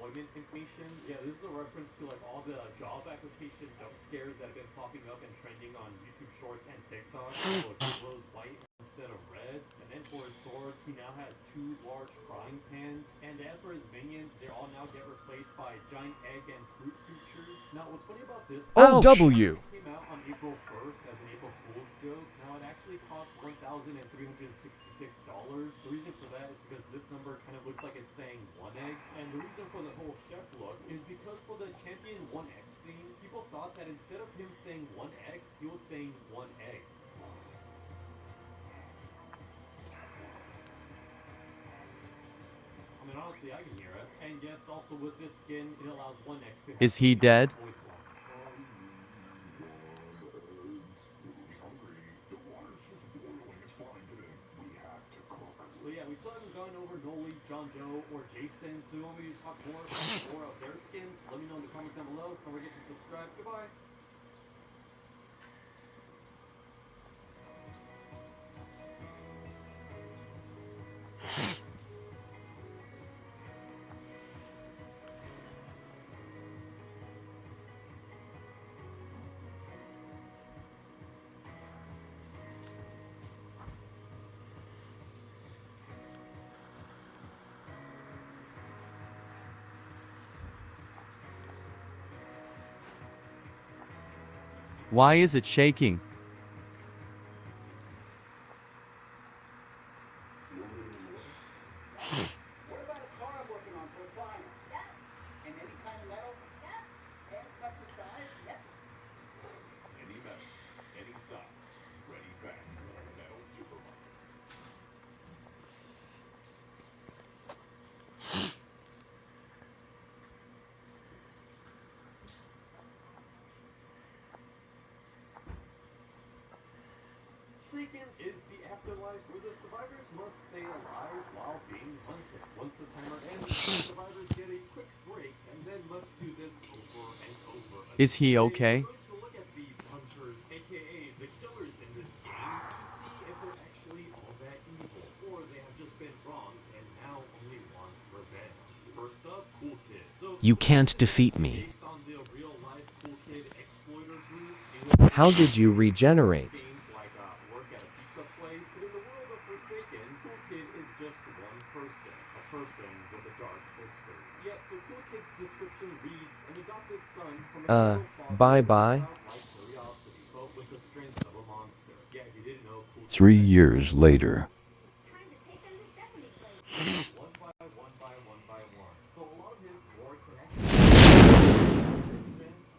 employment information. Yeah, this is a reference to like all the job application jump scares that have been popping up and trending on YouTube Shorts and TikTok. So he glows white instead of red. And then for his swords, he now has two large frying pans. And as for his minions, they all now get replaced by giant egg and fruit creatures. Now, what's funny about this? Ouch! It came out on April 1st as an April Fool's joke. Now, it actually cost $1,366. The reason for that is because this number kind of looks like it's saying one egg. And the reason for the whole chef look is because for the champion 1x thing, people thought that instead of him saying 1x, he was saying one egg. I mean, honestly, I can hear it. And yes, also with this skin, it allows 1x to have Is he dead? voice line. But yeah, we still haven't gone over Noli, John Doe, or Jason, so you want me to talk more of their skins? Let me know in the comments down below. Don't forget to subscribe. Goodbye. Why is it shaking? What about a car I'm working on for a client? Yep. And any kind of metal? Yep. And cut to size? Yep. Any metal, any size, ready fast. Metal supermarkets. Forsaken is the afterlife where the survivors must stay alive while being hunted. Once the timer ends, the survivors get a quick break and then must do this over and over again. Is he okay? We're going to look at these hunters, aka the killers in this game, to see if they're actually all that evil, or they have just been wronged and now only want revenge. First up, Cool Kid. You can't defeat me. Based on the real-life Cool Kid exploiter group, How did you regenerate? like work at a pizza place, but in the world of Forsaken, Cool Kid is just one person, a person with a dark history. Yeah, so Cool Kid's description reads, an adopted son from a single father Bye-bye. childlike curiosity, but with the strength of a monster. Yeah, if you didn't know, Cool Kid 3 years later. It's time to take them to Sesame Place. one by one by one by one. So a lot of his lore connections,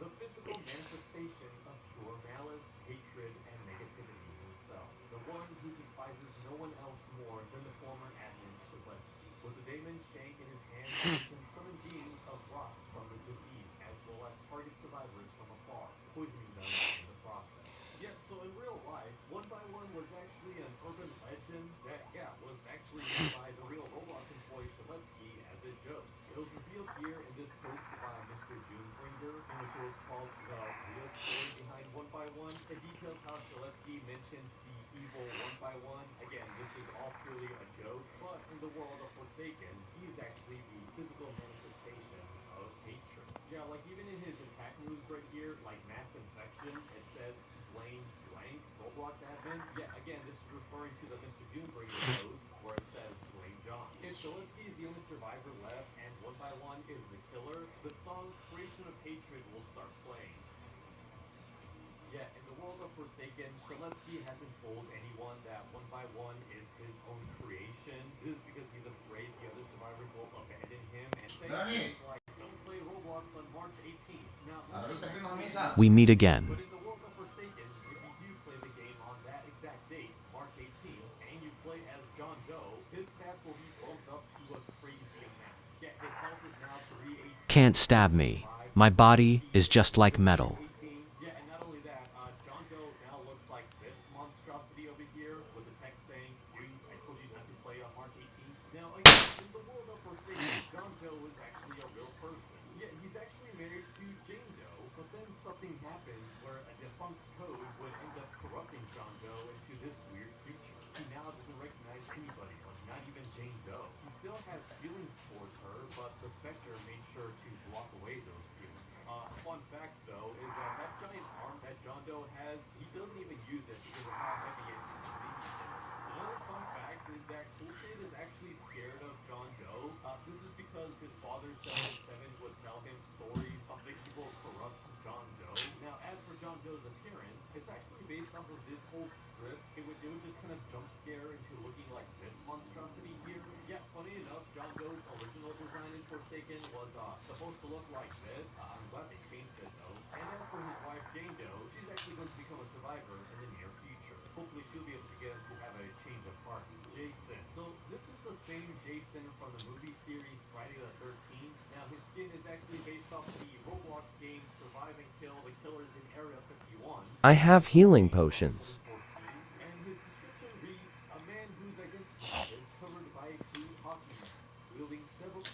the physical manifestation of pure malice, hatred, and negativity himself. The one who despises no one else more than the former admin Shabetsky. With the daemon shank in his hand, he can summon beings of rot from the deceased, as well as target survivors from afar, poisoning them in the process. Yet, so in real life, one by one was actually an urban legend that, was actually made by the real Roblox employee Shabetsky as a joke. It was revealed here in this post by Mr. Junebringer, in which it was called The Real Story Behind One by One. It details how Shabetsky mentions the evil one by one. Again, this is all purely a joke, but in the world of Forsaken, he's actually the physical manifestation of hatred. Yeah, like even in his attack moves right here, like mass infection, it says blame blank, Roblox admin. Yeah, again, this is referring to the Mr. Junebringer post where it says blame John. If Zelensky is the only survivor left and one by one is the killer, the song Creation of Hatred will start playing. Yeah, in the world of Forsaken, Shaletsky hasn't told anyone that one by one is his own creation. This is because he's afraid the other survivors will abandon him and say things like, don't play Roblox on March 18th. Now, We meet again. but in the world of Forsaken, if you do play the game on that exact date, March 18th, and you play as John Doe, his stats will be bumped up to a crazy amount. Yeah, his health is now 318. Can't stab me. My body is just like metal. Yeah, and not only that, John Doe now looks like this monstrosity over here with the text saying, I told you not to play on March 18th. Now, again, in the world of Forsaken, John Doe is actually a real person. Yeah, he's actually married to Jane Doe, but then something happened where a defunct code would end up corrupting John Doe into this weird creature. He now doesn't recognize anybody but not even Jane Doe. He still has feelings towards her, but the Spectre made sure to block away those feelings. Fun fact though is that that giant arm that John Doe has, he doesn't even use it because of how heavy and convenient it is. Another fun fact is that Cool Kid is actually scared of John Doe. This is because his father 7 would tell him stories of the evil, corrupt John Doe. Now, as for John Doe's appearance, it's actually based off of this whole script. It would just kind of jump scare into looking like this monstrosity here. Yeah, funny enough, John Doe's original design in Forsaken was supposed to look like this. I'm glad they changed it though. And as for his wife Jane Doe, she's actually going to become a survivor in the near future. Hopefully she'll be able to get him to have a change of heart. Jason. So this is the same Jason from the movie series Friday the 13th. Now his skin is actually based off the Roblox game Survive and Kill the Killers in Area 51. I have healing potions. And his description reads, a man whose identity is covered by a blue hockey mask, wielding several...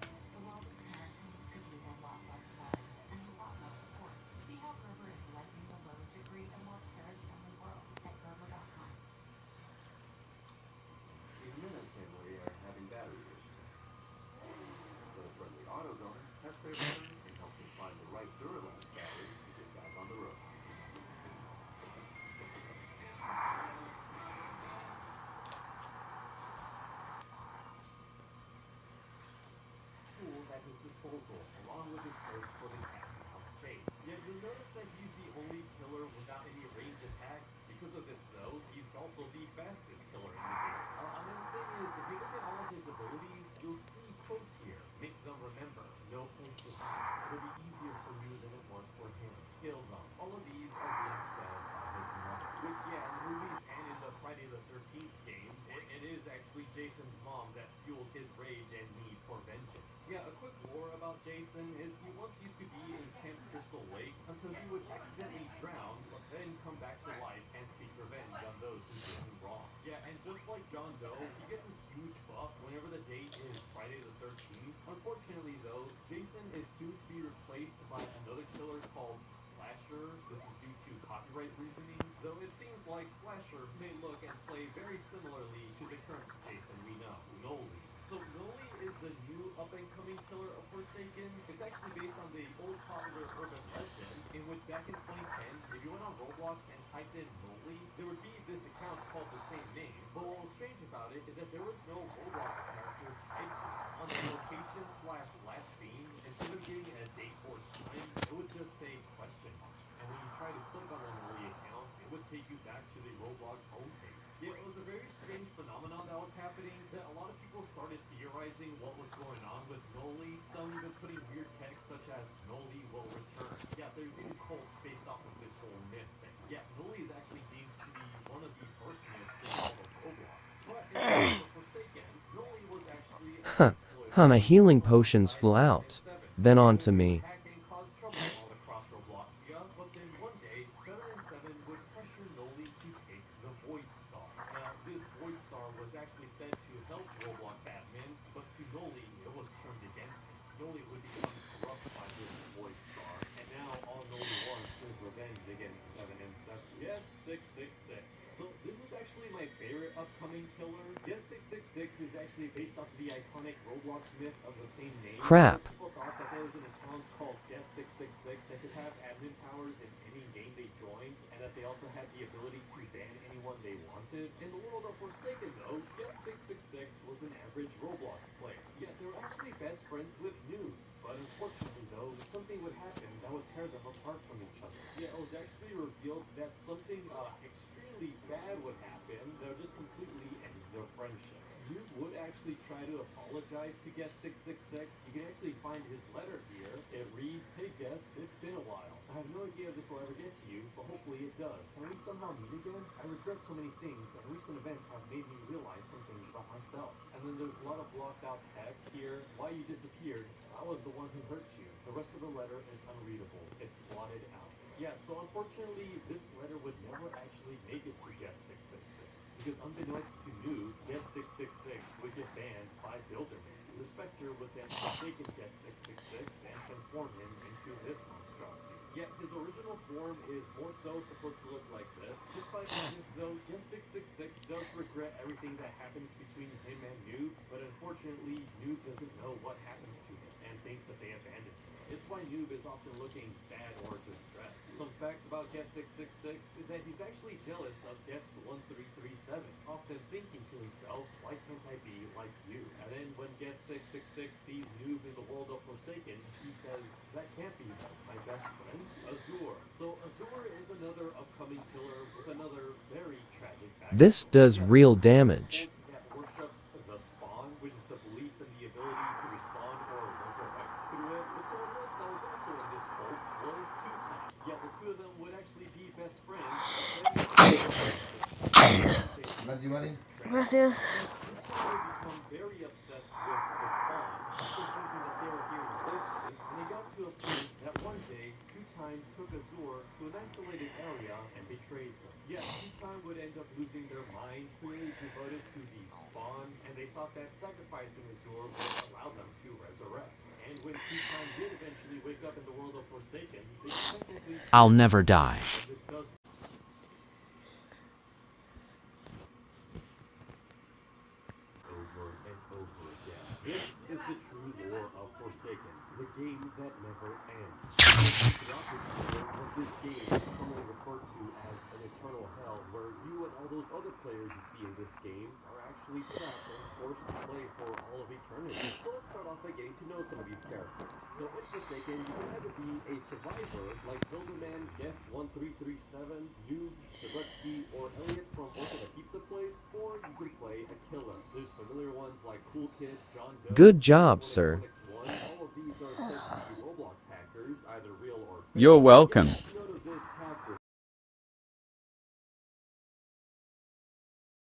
The world of parenting could use a lot less fun and a lot more support. See how Gerber is lightening the load to create a more parent-friendly world at Gerber.com. The Jimenez family are having battery issues. Let a friendly AutoZoner test their battery and help them find the right Duralast battery to get back on the road. Tools at his disposal, along with his search for the cat and mouse chase. Yet you'll notice that he's the only killer without any ranged attacks. Because of this though, he's also the fastest killer in the game. I mean, the thing is, if you look at all of his abilities, you'll see quotes here. Make them remember, no place to hide. It'll be easier for you than it was for him. Kill them. All of these are being said by his mother. Which, yeah, in the movies and in the Friday the 13th game, it is actually Jason's mom that fuels his rage and need for vengeance. Yeah, a quick lore about Jason is he once used to be in Camp Crystal Lake until he would accidentally drown, but then come back to life and seek revenge on those who did him wrong. Yeah, and just like John Doe, he gets a huge buff whenever the date is Friday the 13th. Unfortunately though, Jason is soon to be replaced by another killer called Slasher. This is due to copyright reasoning, though it seems like Slasher may look and play very similarly to the current Jason we know, Noli. So Noli is the new up-and-coming killer of Forsaken. It's actually based on the old popular urban legend in which back in 2010, if you went on Roblox and typed in Noli, there would be this account called the same name. But what was strange about it is that there was no Roblox character tied to it. On the location/last scene, instead of giving a date or time, it would just say question mark. And when you try to click on the Noli account, it would take you back to the Roblox homepage. Yeah, it was a very strange phenomenon that was happening, that a lot of people started theorizing what was going on with Noli. Some even putting weird text such as Noli will return. Yeah, there's even cults based off of this whole myth thing. Yeah, Noli is actually deemed to be one of the first myths in all of Roblox. But in the case of Forsaken, Noli was actually an exploit. My healing potions flew out. Then on to me. Attack and cause trouble all across Robloxia, but then one day, 7 and 7 would pressure Noli to take the Void Star. Now, this Void Star was actually said to help Roblox admins, but to Noli, it was turned against him. Noli would become corrupt by this Void Star, and now all Noli wants is revenge against 7 and 7. Yes, 666. So this is actually my favorite upcoming killer. Yes, 666 is actually based off the iconic Roblox myth of the same name. Crap. People thought that there was an account called Guess 666 that could have admin powers in any game they joined, and that they also had the ability to ban anyone they wanted. In the world of Forsaken though, Guess 666 was an average Roblox player. Yet they were actually best friends with Noob. But unfortunately though, something would happen that would tear them apart from each other. Yeah, it was actually revealed that something extremely bad would happen that would just completely end their friendship. Noob would actually try to apologize to Guest 666. You can actually find his letter here. It reads, "Hey Guest, it's been a while. I have no idea if this will ever get to you, but hopefully it does. Can we somehow meet again? I regret so many things, and recent events have made me realize some things about myself." And then there's a lot of blocked out text here. "Why you disappeared? I was the one who hurt you." The rest of the letter is unreadable. It's blotted out. Yeah, so unfortunately, this letter would never actually make it to Guest 666. because unbeknownst to Noob, Guest 666 would get banned by Builderman. The Spectre would then forsaken Guest 666 and transform him into this monstrosity. Yet his original form is more so supposed to look like this. Despite this though, Guest 666 does regret everything that happens between him and Noob, but unfortunately Noob doesn't know what happens to him and thinks that they abandoned him. It's why Noob is often looking sad or distressed. Some facts about Guest 666 is that he's actually jealous of Guest 1337, often thinking to himself, why can't I be like you? And then when Guest 666 sees Noob in the world of Forsaken, he says, that can't be my best friend, Azur. So Azur is another upcoming killer with another very tragic backstory. This does real damage. That worships the spawn, which is the belief in the ability to respawn or resurrect through it. But someone else that was also in this cult was Two-Time. Yet the two of them would actually be best friends. Gracias. Become very obsessed with the spawn, after thinking that they were here in places, and they got to a point that one day Two-Time took Azur to an isolated area and betrayed them. Yet Two-Time would end up losing their mind, clearly devoted to the spawn, and they thought that sacrificing Azur would allow them to resurrect. And when Two-Time did eventually wake up in the world of Forsaken, they technically I'll never die. this does over and over again. This is the true lore of Forsaken, the game that never ends. Throughout this lore, what this game is commonly referred to as an eternal hell, where you and all those other players you see in this game are actually trapped and forced to play for all of eternity. So let's start off by getting to know some of these characters. So in Forsaken, you can either be a survivor like Builderman, Guest 1337, Noob, Zeletsky, or Elliot from Open a Pizza Place, or you can play a killer. There's familiar ones like Cool Kid, John Doe, Good job, sir. All of these are said to be Roblox hackers, either real or fake. You're welcome.